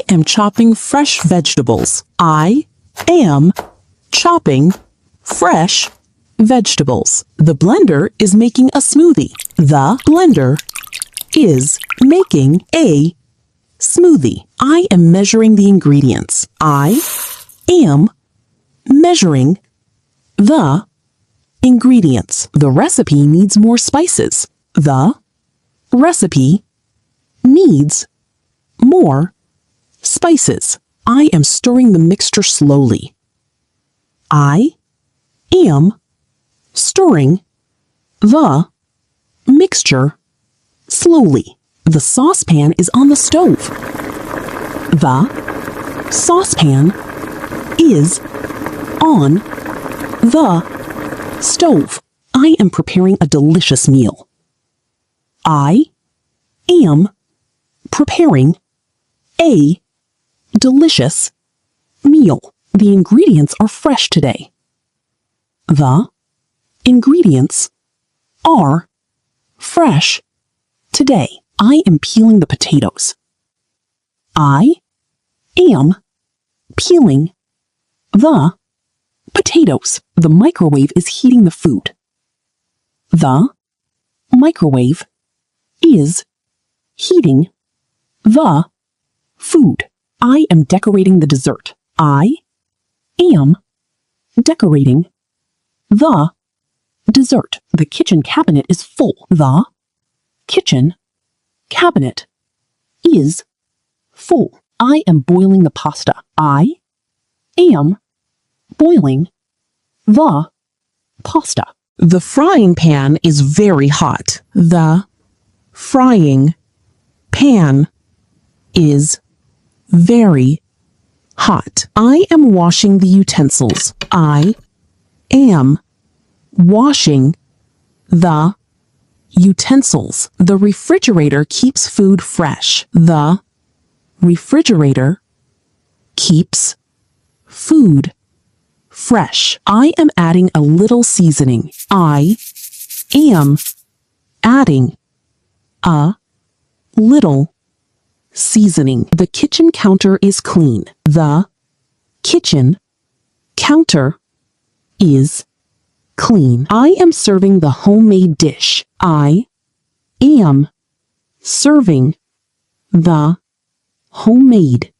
am chopping fresh vegetables. I am chopping fresh vegetables. The blender is making a smoothie. The blender is making a smoothie. I am measuring the ingredients. I am measuring the ingredients. The recipe needs more spices. The recipe needs more spices. I am stirring the mixture slowly. I am stirring the mixture slowly. The saucepan is on the stove. The saucepan is on the stove. I am preparing a delicious meal. I am preparing a delicious meal. The ingredients are fresh today. The ingredients are fresh today. I am peeling the potatoes. I am peeling the potatoes. The microwave is heating the food. The microwave is heating the food. I am decorating the dessert. I am decorating the dessert. The kitchen cabinet is full. The kitchen cabinet is full. I am boiling the pasta. I am boiling the pasta. The frying pan is very hot. The frying pan is very hot. I am washing the utensils. I am washing the utensils. The refrigerator keeps food fresh. The refrigerator keeps food fresh. I am adding a little seasoning. I am adding a little seasoning. The kitchen counter is clean. The kitchen counter is clean. I am serving the homemade dish. I am serving the homemade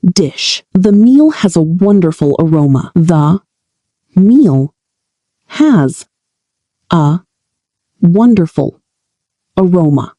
dish. The meal has a wonderful aroma. The meal has a wonderful aroma.